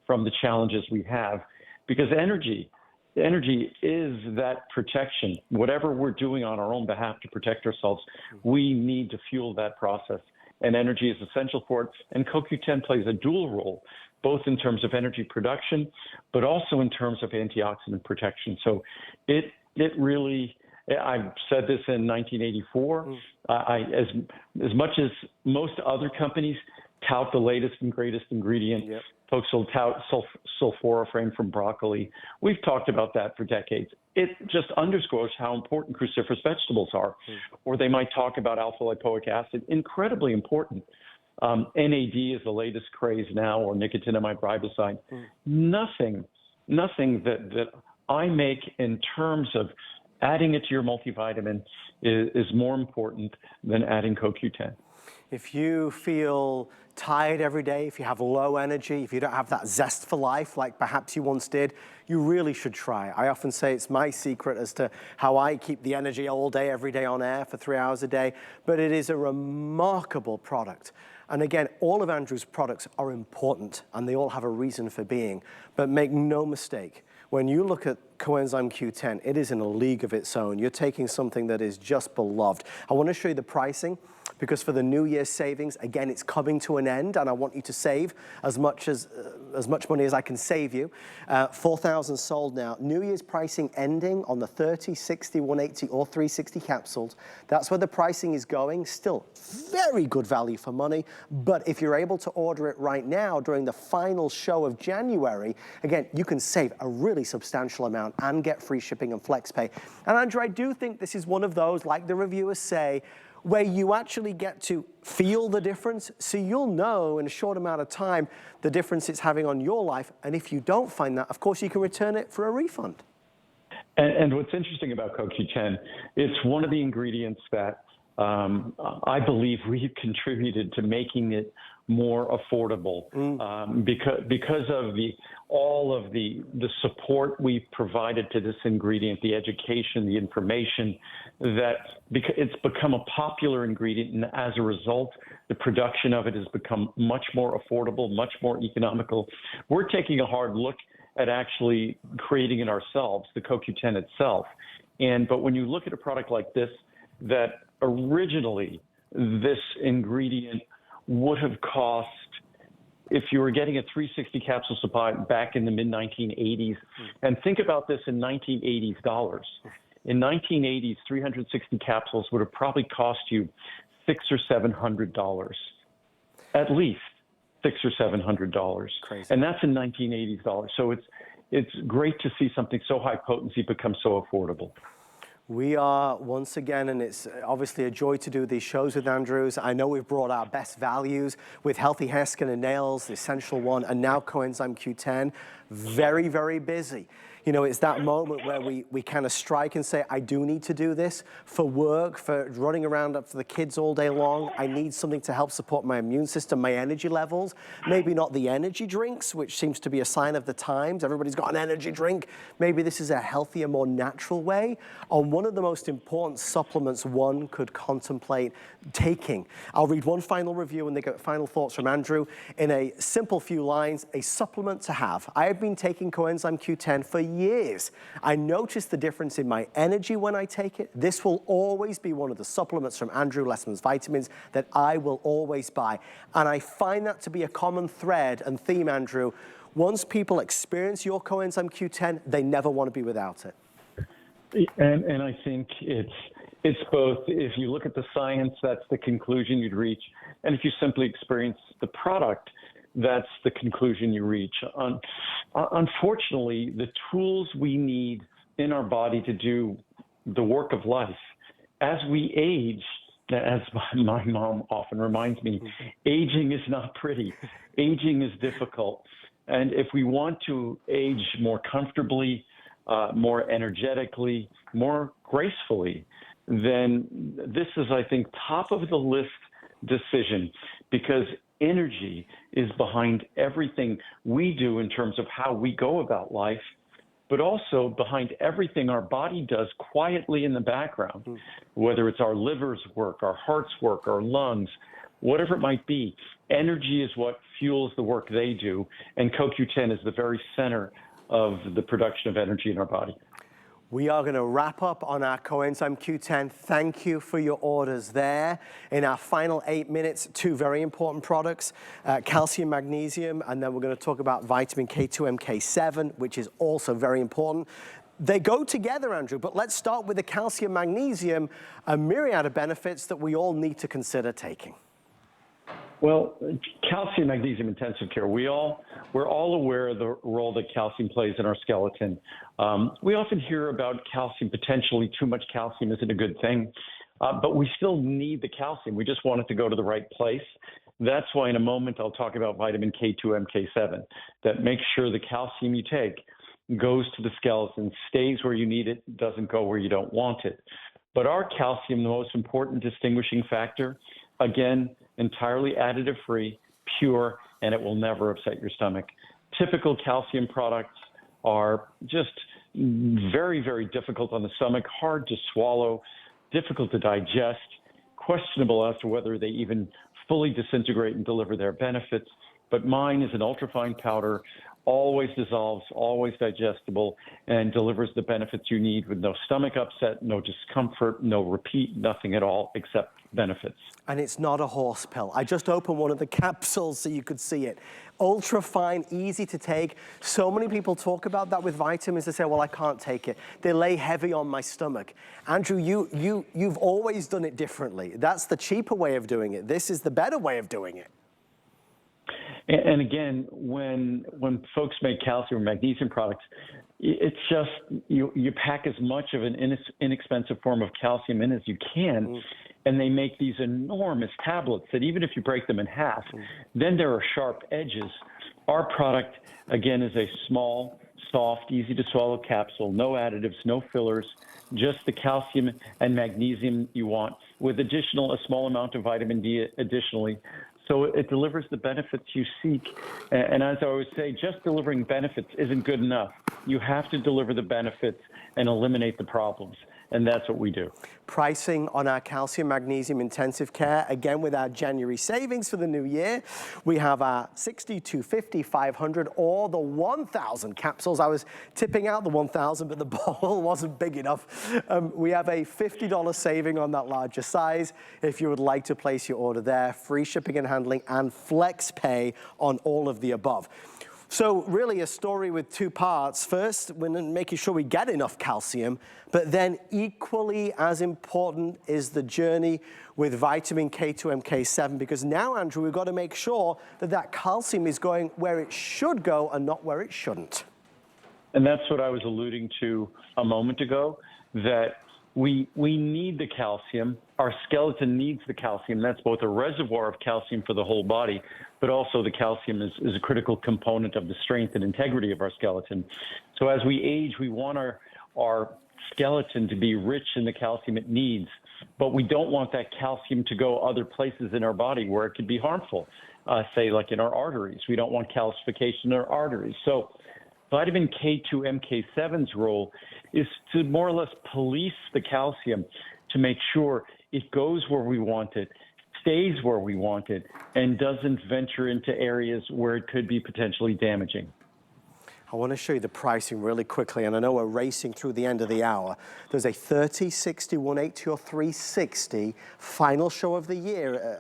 from the challenges we have. Because energy is that protection. Whatever we're doing on our own behalf to protect ourselves, we need to fuel that process. And energy is essential for it. And CoQ10 plays a dual role, both in terms of energy production, but also in terms of antioxidant protection. So it really, I've said this in 1984. As much as most other companies tout the latest and greatest ingredient, folks will tout sulforaphane from broccoli. We've talked about that for decades. It just underscores how important cruciferous vegetables are. Or they might talk about alpha lipoic acid, incredibly important. NAD is the latest craze now, or nicotinamide riboside. Nothing that I make in terms of adding it to your multivitamin is more important than adding CoQ10. If you feel tired every day, if you have low energy, if you don't have that zest for life like perhaps you once did, you really should try. I often say it's my secret as to how I keep the energy all day, every day on air for 3 hours a day, but it is a remarkable product. And again, all of Andrew's products are important and they all have a reason for being, but make no mistake, when you look at coenzyme Q10, it is in a league of its own. You're taking something that is just beloved. I want to show you the pricing. because for the New Year's savings, again, it's coming to an end, and I want you to save as much money as I can save you. 4,000 sold now. New Year's pricing ending on the 30, 60, 180, or 360 capsules. That's where the pricing is going. Still very good value for money, but if you're able to order it right now during the final show of January, again, you can save a really substantial amount and get free shipping and flex pay. And Andrew, I do think this is one of those, like the reviewers say, where you actually get to feel the difference, so you'll know in a short amount of time the difference it's having on your life. And if you don't find that, of course, you can return it for a refund. And what's interesting about CoQ10, it's one of the ingredients that I believe we've contributed to making it more affordable because of all of the support we've provided to this ingredient, the education, the information, that because it's become a popular ingredient, and as a result, the production of it has become much more affordable, much more economical. We're taking a hard look at actually creating it ourselves, the CoQ10 itself. But when you look at a product like this, that originally this ingredient would have cost, if you were getting a 360 capsule supply back in the mid-1980s, and think about this in 1980s dollars. In 1980s, 360 capsules would have probably cost you $600 or $700, at least $600 or $700. Crazy. And that's in 1980s dollars. So it's great to see something so high potency become so affordable. We are, once again, and it's obviously a joy to do these shows with Andrews. I know we've brought our best values with Healthy Hair, Skin, and Nails, the Essential One, and now Coenzyme Q10. Very, very busy. You know, it's that moment where we kind of strike and say, I do need to do this for work, for running around for the kids all day long. I need something to help support my immune system, my energy levels. Maybe not the energy drinks, which seems to be a sign of the times. Everybody's got an energy drink. Maybe this is a healthier, more natural way on one of the most important supplements one could contemplate taking. I'll read one final review and they get final thoughts from Andrew in a simple few lines. A supplement to have. I have been taking Coenzyme Q10 for years. I notice the difference in my energy when I take it. This will always be one of the supplements from Andrew Lessman's Vitamins that I will always buy. And I find that to be a common thread and theme, Andrew. Once people experience your Coenzyme Q10, they never want to be without it. And I think it's both. If you look at the science, that's the conclusion you'd reach. And if you simply experience the product, that's the conclusion you reach. Unfortunately, the tools we need in our body to do the work of life, as we age, as my mom often reminds me, aging is not pretty. Aging is difficult. And if we want to age more comfortably, more energetically, more gracefully, then this is, I think, top of the list decision, because energy is behind everything we do in terms of how we go about life, but also behind everything our body does quietly in the background, whether it's our liver's work, our heart's work, our lungs, whatever it might be. Energy is what fuels the work they do, and CoQ10 is the very center of the production of energy in our body. We are going to wrap up on our Coenzyme Q10. Thank you for your orders there. In our final 8 minutes, two very important products, calcium, magnesium, and then we're going to talk about vitamin K2, MK7, which is also very important. They go together, Andrew, but let's start with the calcium, magnesium, a myriad of benefits that we all need to consider taking. Well, calcium, magnesium, intensive care. We're all aware of the role that calcium plays in our skeleton. We often hear about calcium, potentially too much calcium isn't a good thing, but we still need the calcium. We just want it to go to the right place. That's why in a moment I'll talk about vitamin K2, MK7, that makes sure the calcium you take goes to the skeleton, stays where you need it, doesn't go where you don't want it. But our calcium, the most important distinguishing factor, again, entirely additive-free, pure, and it will never upset your stomach. Typical calcium products are just very, very difficult on the stomach, hard to swallow, difficult to digest, questionable as to whether they even fully disintegrate and deliver their benefits. But mine is an ultrafine powder, always dissolves, always digestible, and delivers the benefits you need with no stomach upset, no discomfort, no repeat, nothing at all except benefits. And it's not a horse pill. I just opened one of the capsules so you could see it. Ultra fine, easy to take. So many people talk about that with vitamins. They say, well, I can't take it. They lay heavy on my stomach. Andrew, you've always done it differently. That's the cheaper way of doing it. This is the better way of doing it. And again, when folks make calcium or magnesium products, it's just you pack as much of an inexpensive form of calcium in as you can, and they make these enormous tablets that even if you break them in half, then there are sharp edges. Our product, again, is a small, soft, easy to swallow capsule, no additives, no fillers, just the calcium and magnesium you want, with a small amount of vitamin D additionally. So it delivers the benefits you seek. And as I always say, just delivering benefits isn't good enough. You have to deliver the benefits and eliminate the problems. And that's what we do. Pricing on our calcium magnesium intensive care, again with our January savings for the new year. We have our 60, 250, 500, or the 1,000 capsules. I was tipping out the 1,000, but the bottle wasn't big enough. We have a $50 saving on that larger size. If you would like to place your order there, free shipping and handling and flex pay on all of the above. So really a story with two parts. First, we're making sure we get enough calcium, but then equally as important is the journey with vitamin K2 MK7, because now, Andrew, we've got to make sure that that calcium is going where it should go and not where it shouldn't. And that's what I was alluding to a moment ago, that we need the calcium. Our skeleton needs the calcium. That's both a reservoir of calcium for the whole body, but also the calcium is a critical component of the strength and integrity of our skeleton. So as we age, we want our skeleton to be rich in the calcium it needs, but we don't want that calcium to go other places in our body where it could be harmful, say like in our arteries. We don't want calcification in our arteries. So vitamin K2 MK7's role is to more or less police the calcium to make sure it goes where we want it, stays where we want it, and doesn't venture into areas where it could be potentially damaging. I want to show you the pricing really quickly, and I know we're racing through the end of the hour. There's a 30, 60, 180, or 360 final show of the year,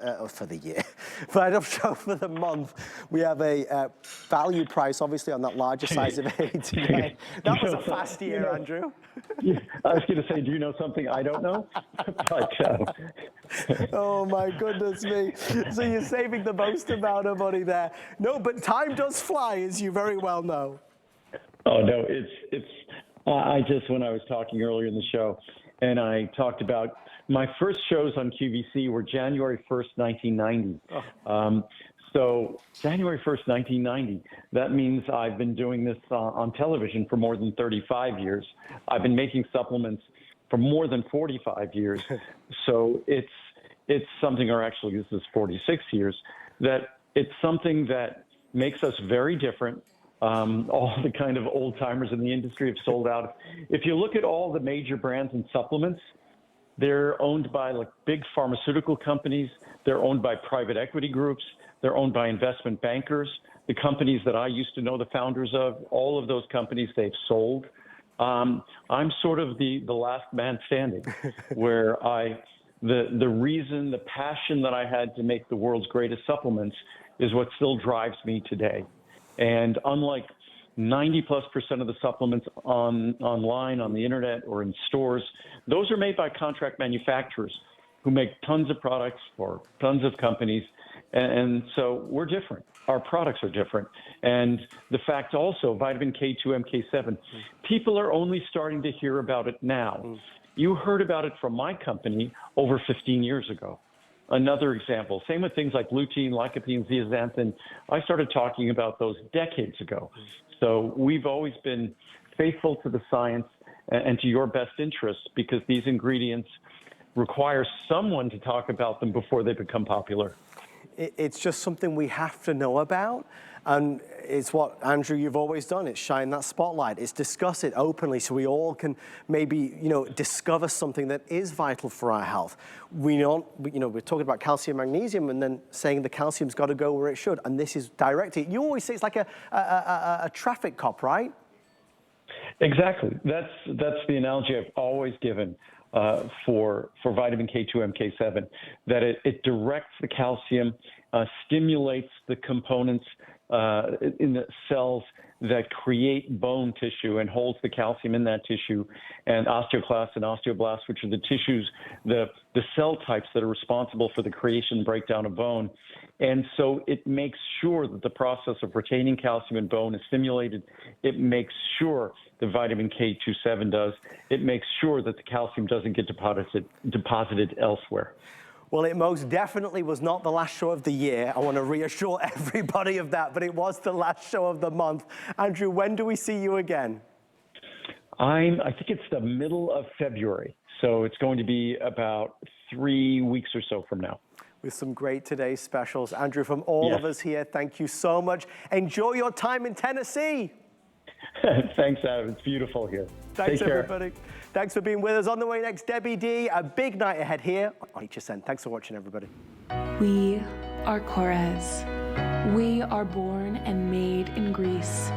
final show for the month. We have a value price, obviously, on that larger size of 80. That was a fast year, Andrew. Yeah, I was going to say, do you know something I don't know? But, oh my goodness me. So you're saving the most amount of money there. No, but time does fly, as you very well know. Oh, no, I just, when I was talking earlier in the show, and I talked about my first shows on QVC were January 1st, 1990. So January 1st, 1990, that means I've been doing this on television for more than 35 years. I've been making supplements for more than 45 years. So it's something, or actually this is 46 years, that it's something that makes us very different. All the kind of old timers in the industry have sold out. If you look at all the major brands and supplements, they're owned by like big pharmaceutical companies. They're owned by private equity groups. They're owned by investment bankers. The companies that I used to know the founders of, all of those companies they've sold. I'm sort of the last man standing, where the reason, the passion that I had to make the world's greatest supplements is what still drives me today. And unlike 90+% of the supplements online, on the internet, or in stores, those are made by contract manufacturers who make tons of products for tons of companies. And so we're different. Our products are different. And the fact also, vitamin K2, MK7, people are only starting to hear about it now. You heard about it from my company over 15 years ago. Another example, same with things like lutein, lycopene, zeaxanthin. I started talking about those decades ago. So we've always been faithful to the science and to your best interests, because these ingredients require someone to talk about them before they become popular. It's just something we have to know about. And it's what, Andrew, you've always done. It's shine that spotlight. It's discuss it openly so we all can maybe, discover something that is vital for our health. We're talking about calcium, magnesium, and then saying the calcium's got to go where it should. And this is directed. You always say it's like a traffic cop, right? Exactly. That's the analogy I've always given for vitamin K2, MK7, that it directs the calcium, stimulates the components in the cells that create bone tissue and holds the calcium in that tissue, and osteoclasts and osteoblasts, which are the tissues, the cell types that are responsible for the creation and breakdown of bone. And so it makes sure that the process of retaining calcium in bone is stimulated. It makes sure the vitamin K27 does. It makes sure that the calcium doesn't get deposited elsewhere. Well, it most definitely was not the last show of the year. I want to reassure everybody of that, but it was the last show of the month. Andrew, when do we see you again? I think it's the middle of February, so it's going to be about 3 weeks or so from now. With some great today's specials. Andrew, from all of us here, thank you so much. Enjoy your time in Tennessee. Thanks, Adam. It's beautiful here. Thanks, Take care. everybody. Thanks for being with us. On the way next, Debbie D. A big night ahead here on HSN. Thanks for watching, everybody. We are Korez. We are born and made in Greece.